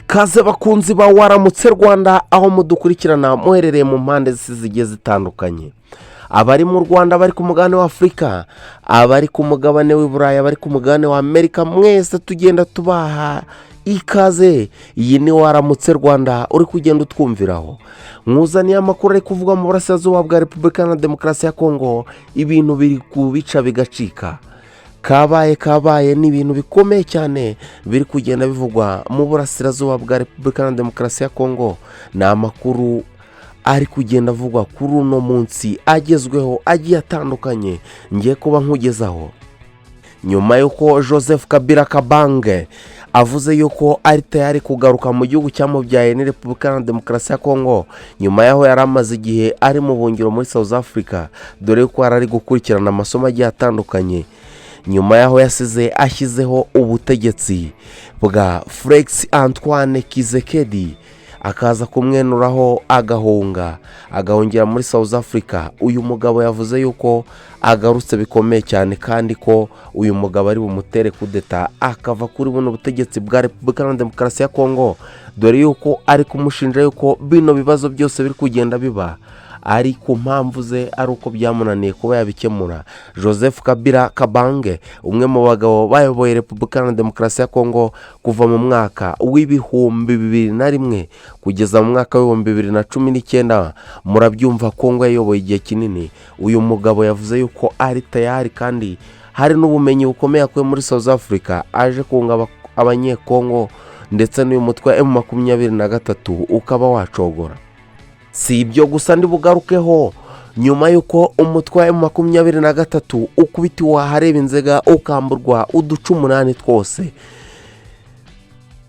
Ikaze bakunzi ba waramutse Rwanda aho mudukurikirana muherereye mu mpande zigiye zitandukanye. Abari mu Rwanda, bari ku mugabane wa Afrika, abari ku mugabane w'Iburayi, abari ku mugabane wa Amerika, mwese tugenda tubaha ikaze. Iyi ni waramutse Rwanda uri kugenda utwumviraho. Mwuzaniye amakuru ari kuvuga mu burasirazuba bwa Repubulika na Demokarasi ya Congo, ibintu biri kubica bigacika. Kabaye ni ibintu bikomeye cyane biri kugenda bivugwa mu burasirazuba bwa Repubulika na Demokarasi ya Congo. Ni amakuru ari kugenda avugwa kuri uno munsi agezweho agiye atandukanye, ngiye kuba nkugezaho. Nyuma yuko Joseph Kabila Kabange avuze yuko ari tayari kugaruka mu gihugu cyamubyaye ni Repubulika na Demokarasi ya Congo, nyuma yaho yari amaze igihe ari mu buhungiro muri South Africa, dore yuko ari gukurikirana amasomo agiye atandukanye. Nyuma yaho yasize ashyizeho ubutegetsi bwa Felix Antoine Tshisekedi, akaza kumwenuraho agahungira muri South Africa. Uyu mugabo yavuze yuko agarutse bikomeye cyane, kandi ko uyu mugabo ari bumutere kudeta akava kuri buno butegetsi bwa Repubulika na Demokarasi ya Congo, dore yuko ari kumushinja yuko bino bibazo byose biri kugenda biba ari ku mpamvu ze, ari uko byamunaniye kuba yabikemura. Joseph Kabila Kabange, umwe mu bagabo bayoboye Repubulika na Demokarasi ya Congo kuva mu mwaka w'ibihumbi 2001 kugeza mu mwaka w'ibihumbi 2019, murabyumva Congo yayoboye igihe kinini. Uyu mugabo yavuze yuko ari tayari, kandi hari n'ubumenyi bukomeye akuye muri South Africa, aje kunga abanyekongo ndetse n'uyu mutwe M23 ukaba wacogora. Si ibyo gusa ndi bugarukeho, nyuma yuko umutwe wa M23 ukubitiwe ahareba inzega ukamburwa uduce 8 twose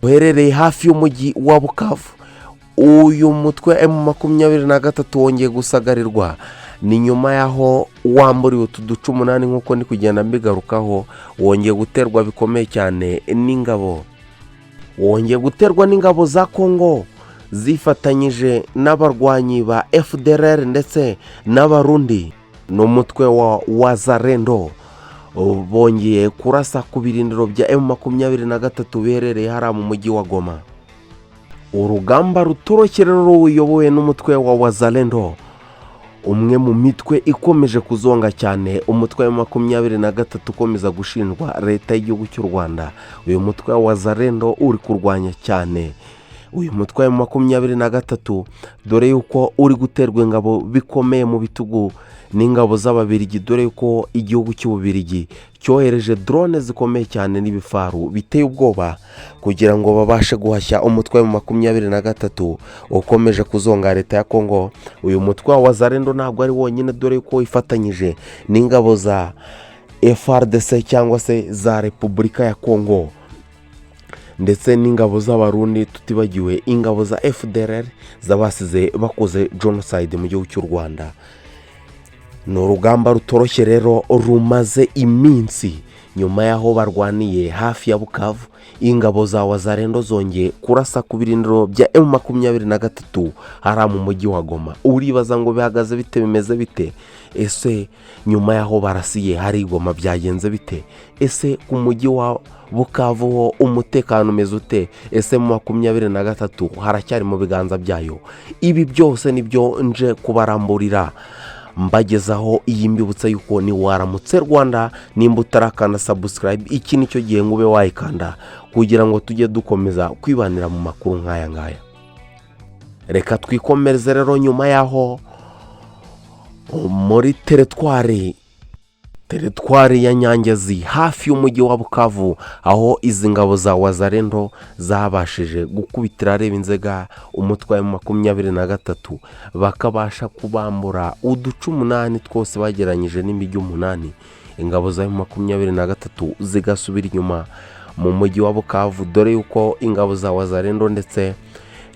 uherereye hafi y'umujyi wa Bukavu. Uyu mutwe M23 wongeye gusagarirwa ni nyuma yaho wamburiwe utu duce 8 nk'uko ndi kugenda mbigarukaho. Wongeye guterwa bikomeye cyane n'ingabo, wongeye guterwa n'ingabo za Congo zifatanyije n'abarwanyi ba FDLR ndetse n'abarundi n'umutwe wa Wazalendo. Bongeye kurasa ku birindiro bya M23 biherereye hara mu mujyi wa Goma. Urugamba rutorokerero ruyobowe n'umutwe wa Wazalendo, umwe mu mitwe ikomeje kuzonga cyane. Umutwe wa M23 ukomeza gushinjwa Reta y'igihugu cy'u Rwanda. Uyu mutwe wa Wazalendo uri kurwanya cyane uyu mutwe wa M23, dore yuko uri guterwa ingabo bikomeye mu bitugu n'ingabo z'Ababirigi, dore yuko igihugu cy'Ububirigi cyohereje drone zikomeye cyane n'ibifaru biteye ubwoba kugira ngo babashe guhashya umutwe wa M23 ukomeje kuzonga Leta ya Congo. Uyu mutwe wa Wazalendo ntabwo ari wonyine, dore yuko ifatanyije n'ingabo za FARDC cyangwa se za Repubulika ya Congo ndetse n'ingabo z'Abarundi, tutibagiwe ingabo za FDLR zabasize bakoze genocide mu gihugu cy'u Rwanda. Ni urugamba rutoroshye rero rumaze iminsi. Nyuma yaho barwaniye hafi ya Bukavu, ingabo za Wazalendo zongeye kurasa ku birindiro bya M23 hara mu mujyi wa Goma. Uribaza ngo bihagaze bite, bimeze bite? Ese nyuma yaho barasiye hari Goma byagenze bite? Ese ku mujyi wa Bukavu ho umutekano umeze ute? Ese mu 23 haracyari mu biganza byayo? Ibi byose nibyo nje kubaramburira mbagezaho. Iyi mbibutsa yuko ni waramutse Rwanda, nimba utarakanda subscribe, iki nicyo gihe ngube wayikanda kugira ngo tujye dukomeza kwibanira mu makuru nk'aya ngaya. Reka twikomereze rero. Nyuma yaho muri teritwari ya Nyangezi hafi y'umujyi wa Bukavu, aho izi ngabo za Wazalendo zabashije gukubitira areba inzega umutwe wa M23, bakabasha kubambura uduce 8 twose bageranyije n'imijyi 8. Ingabo za M23 zigasubira inyuma mu mujyi wa Bukavu, dore yuko ingabo za Wazalendo ndetse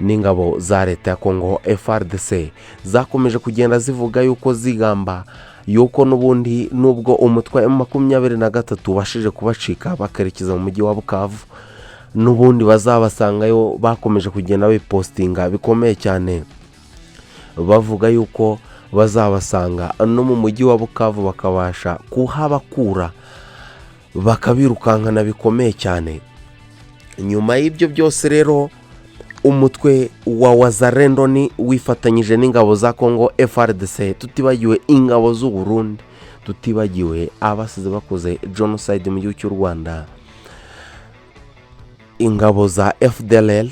n'ingabo za Leta ya Congo FARDC zakomeje kugenda zivuga yuko zigamba yuko n'ubundi nubwo umutwe wa M23 bashije kubacika bakarekeza mu mujyi wa Bukavu, n'ubundi bazabasangayo. Bakomeje kugenda bipostinga bikomeye cyane bavuga yuko bazabasanga no mu mujyi wa Bukavu bakabasha kuhabakura bakabirukankana bikomeye cyane. Nyuma y'ibyo byose rero umutwe wa Wazalendo ni wifatanyije n'ingabo za Congo FARDC, tutibagiwe ingabo z'u Burundi, tutibagiwe abasize bakoze genocide mu gihugu cy'u Rwanda, ingabo za FDLR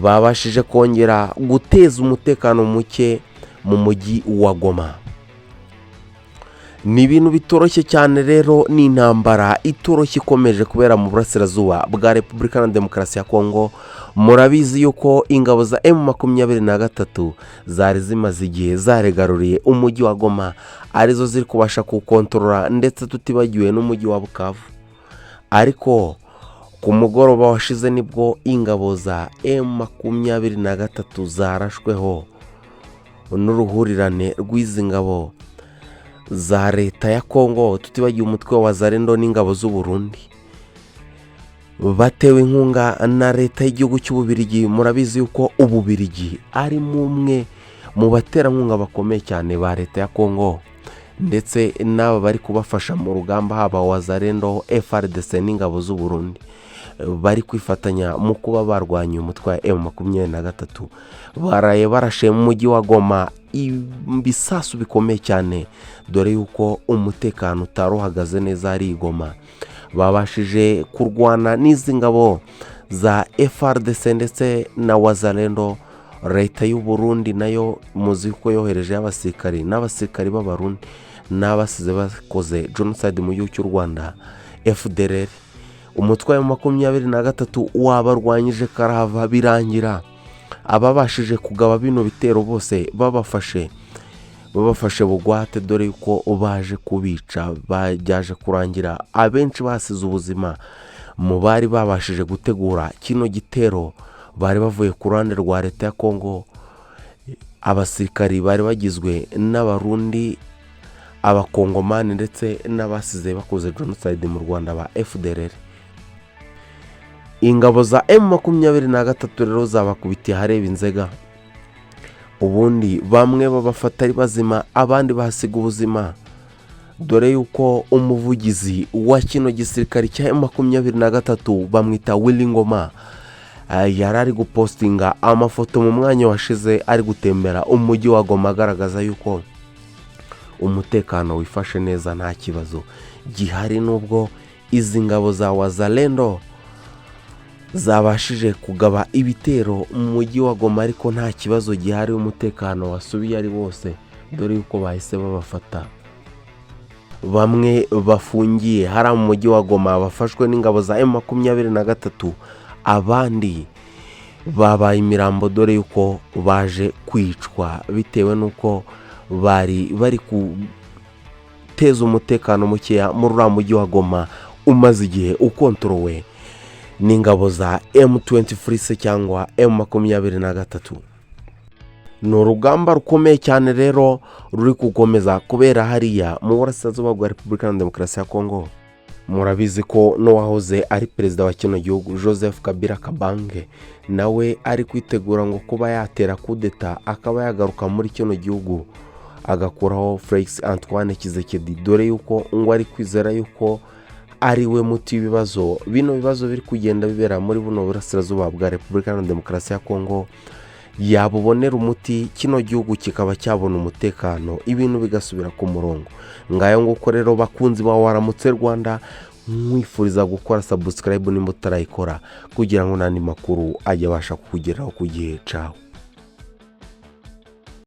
babashije kongera guteza umutekano muke mu mujyi wa Goma. Ni ibintu bitoroshye cyane rero, ni intambara itoroshye ikomeje kubera mu burasirazuba bwa Repubulika ya Demokarasi ya Congo. Murabizi yuko ingabo za M23 zari zimaze igihe zaregaruriye umujyi wa Goma, arizo ziri kubasha kukontorora, ndetse tutibagiwe n'umujyi wa Bukavu. Ariko ku mugoroba washize nibwo ingabo za M23 zarashweho n'uruhurirane rw'izi ngabo za Reta ya Congo, tutibagiwe umutwe wa Wazalendo n'ingabo z'u Burundi, batewe inkunga na leta y'igihugu cy'Ububirigi. Murabizi yuko Ububirigi ari umwe mu baterankunga bakomeye cyane ba Leta ya Congo, ndetse n'aba bari kubafasha mu rugamba, haba Wazalendo, FARDC n'ingabo z'u Burundi, bari kwifatanya mu kuba barwanya umutwe wa M23. Baraye barashe mu mujyi wa Goma ibisasu bikomeye cyane, dore yuko umutekano utaruhagaze neza ari Goma. Babashije kurwana n'izi ngabo za FARDC ndetse na Wazalendo. Leta y'u Burundi nayo muzi ko yohereje abasirikari n'abasirikari b'Abarundi n'abasize bakoze genocide mu gihugu cy'u Rwanda, FDLR. Umutwe wa M23 wabarwanyije karahava birangira. Ababashije kugaba bino bitero bose babafashe bugwate, dore yuko baje kubica, bajyaje kurangira abenshi basize ubuzima mu bari babashije gutegura kino gitero. Bari bavuye ku ruhande rwa Leta ya Congo, abasirikari bari bagizwe n'Abarundi, Abakongomani ndetse n'abasize bakoze genocide mu Rwanda ba FDLR. Ingabo za M23 rero zabakubitiye hareba inzega, ubundi bamwe babafata ari bazima, abandi bahasiga ubuzima, dore yuko umuvugizi wa kino gisirikari cya M23 bamwita Willingoma yari ari gupostinga amafoto mu mwanya washize ari gutembera umujyi wa Goma, agaragaza yuko umutekano wifashe neza, nta kibazo gihari, nubwo izi ngabo za Wazalendo zabashije kugaba ibitero mu mujyi wa Goma, ariko nta kibazo gihari, umutekano wasubiye ari wose, dore yuko bahise babafata. Bamwe bafungiye hari mu mujyi wa Goma bafashwe n'ingabo za M23, abandi babaye imirambo, dore yuko baje kwicwa bitewe nuko bari guteza umutekano mukeya muri uriya mujyi wa Goma umaze igihe ukontrowe n'ingabo za M23 cyangwa M23. Ni urugamba rukomeye cyane rero ruri gukomeza kubera hariya mu burasirazuba bwa Repubulika ya Demokarasi ya Congo. Murabizi ko n'uwahoze ari perezida wa kino gihugu Joseph Kabila Kabange nawe ari kwitegura ngo kuba yatera kudeta akaba yagaruka muri kino gihugu agakuraho Felix Antoine Tshisekedi, dore yuko ngo ari kwizera yuko ari we muti w'ibibazo, bino bibazo biri kugenda bibera muri buno burasirazuba bwa Repubulika ya Demokarasi ya Congo. Yabubonera umuti, kino gihugu kikaba cyabona umutekano, ibintu bigasubira ku murongo. Ngayo nguko rero bakunzi ba Waramutse Rwanda, mwifuriza gukora subscribe nimba utarayikora kugira ngo nandi makuru ajye abasha kukugeraho ku gihe. Ciao.